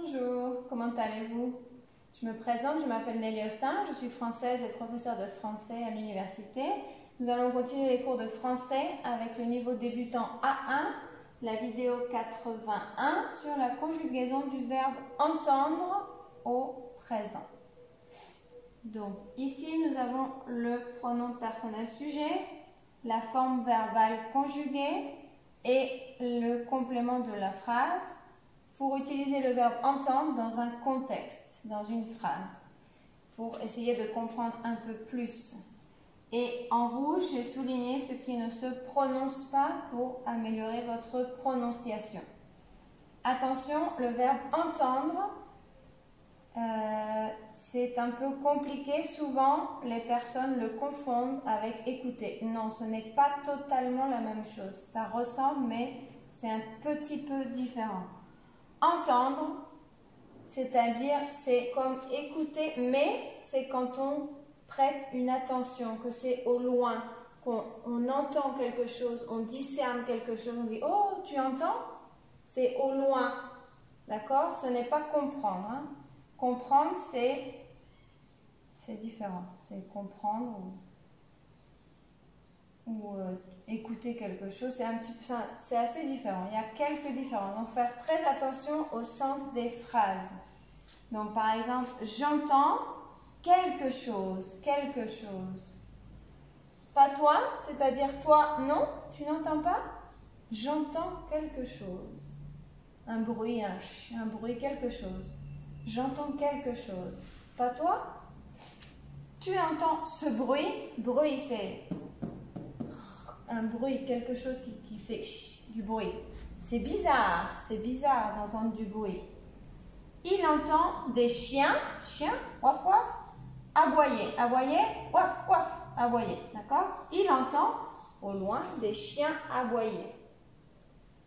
Bonjour, comment allez-vous? Je me présente, je m'appelle Nelly Austin, je suis française et professeure de français à l'université. Nous allons continuer les cours de français avec le niveau débutant A1, la vidéo 81 sur la conjugaison du verbe entendre au présent. Donc ici nous avons le pronom personnel sujet, la forme verbale conjuguée et le complément de la phrase pour utiliser le verbe entendre dans un contexte, dans une phrase, pour essayer de comprendre un peu plus. Et en rouge, j'ai souligné ce qui ne se prononce pas pour améliorer votre prononciation. Attention, le verbe entendre, c'est un peu compliqué. Souvent, les personnes le confondent avec écouter. Non, ce n'est pas totalement la même chose. Ça ressemble, mais c'est un petit peu différent. Entendre, c'est-à-dire, c'est comme écouter, mais c'est quand on prête une attention, que c'est au loin, qu'on entend quelque chose, on discerne quelque chose, on dit « Oh, tu entends ?» C'est au loin, d'accord? Ce n'est pas comprendre. Hein. Comprendre, c'est différent. C'est comprendre ou écouter quelque chose, c'est assez différent. Il y a quelques différences. Donc, faire très attention au sens des phrases. Donc, par exemple, j'entends quelque chose, quelque chose. Pas toi, c'est-à-dire toi, non, tu n'entends pas. J'entends quelque chose. Un bruit, un bruit, quelque chose. J'entends quelque chose. Pas toi. Tu entends ce bruit. Bruit, c'est un bruit, quelque chose qui fait du bruit. C'est bizarre d'entendre du bruit. Il entend des chiens, waf waf, aboyer, waf waf, aboyer, d'accord? Il entend au loin des chiens aboyer.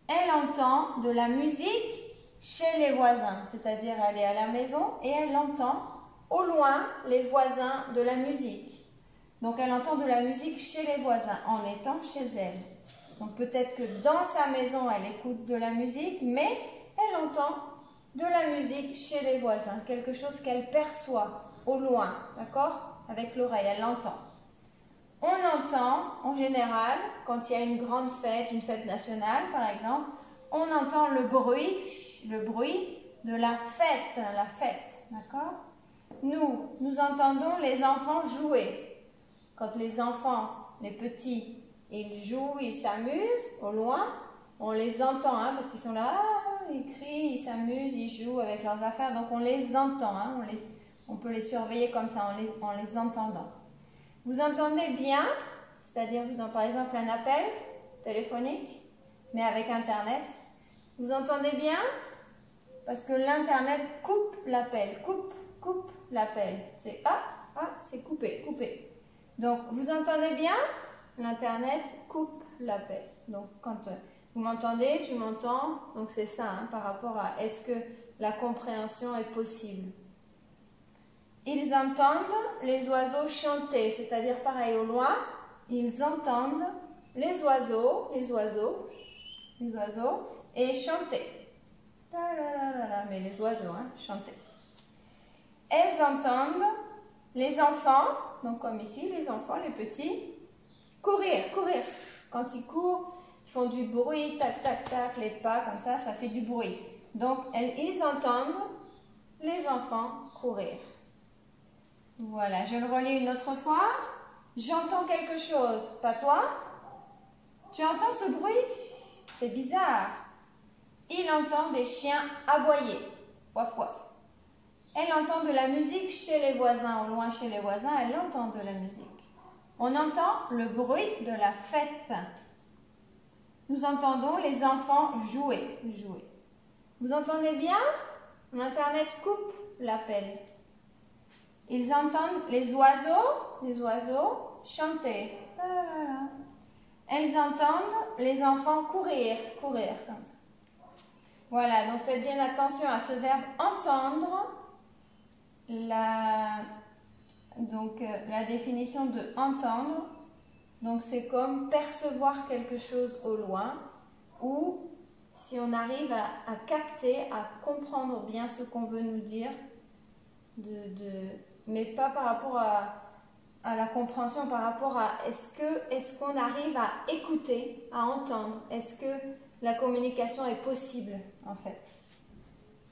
Elle entend de la musique chez les voisins, c'est-à-dire elle est à la maison et elle entend au loin les voisins de la musique. Donc, elle entend de la musique chez les voisins en étant chez elle. Donc, peut-être que dans sa maison, elle écoute de la musique, mais elle entend de la musique chez les voisins. Quelque chose qu'elle perçoit au loin, d'accord? Avec l'oreille, elle l'entend. On entend, en général, quand il y a une grande fête, une fête nationale, par exemple, on entend le bruit de la fête, d'accord? Nous entendons les enfants jouer. Quand les enfants, les petits, ils jouent, ils s'amusent au loin, on les entend, hein, parce qu'ils sont là, ils crient, ils s'amusent, ils jouent avec leurs affaires, donc on les entend, hein, on peut les surveiller comme ça en les entendant. Vous entendez bien, c'est-à-dire par exemple un appel téléphonique, mais avec Internet, vous entendez bien parce que l'Internet coupe l'appel, coupe l'appel. C'est c'est coupé. Donc, vous entendez bien? L'Internet coupe l'appel. Donc, quand vous m'entendez, tu m'entends. Donc, c'est ça, hein, par rapport à est-ce que la compréhension est possible. Ils entendent les oiseaux chanter, c'est-à-dire pareil au loin, ils entendent les oiseaux et chanter. Mais les oiseaux, hein, chanter. Elles entendent les enfants, donc comme ici, les enfants, les petits, courir. Quand ils courent, ils font du bruit, tac, tac, tac, les pas, comme ça fait du bruit. Donc, ils entendent les enfants courir. Voilà, je le relis une autre fois. J'entends quelque chose, pas toi? Tu entends ce bruit? C'est bizarre. Il entend des chiens aboyer, waf waf. Elle entend de la musique chez les voisins, au loin chez les voisins, elle entend de la musique. On entend le bruit de la fête. Nous entendons les enfants jouer. Vous entendez bien? L'Internet coupe l'appel. Ils entendent les oiseaux chanter. Elles entendent les enfants courir comme ça. Voilà, donc faites bien attention à ce verbe entendre. La définition de entendre, donc c'est comme percevoir quelque chose au loin, ou si on arrive à capter, à comprendre bien ce qu'on veut nous dire, mais pas par rapport à la compréhension, par rapport à est-ce qu'on arrive à écouter, à entendre, est-ce que la communication est possible en fait.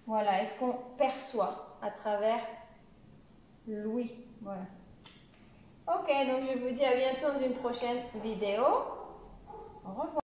Voilà, est-ce qu'on perçoit à travers l'ouïe. Voilà. Ok, donc je vous dis à bientôt dans une prochaine vidéo. Au revoir.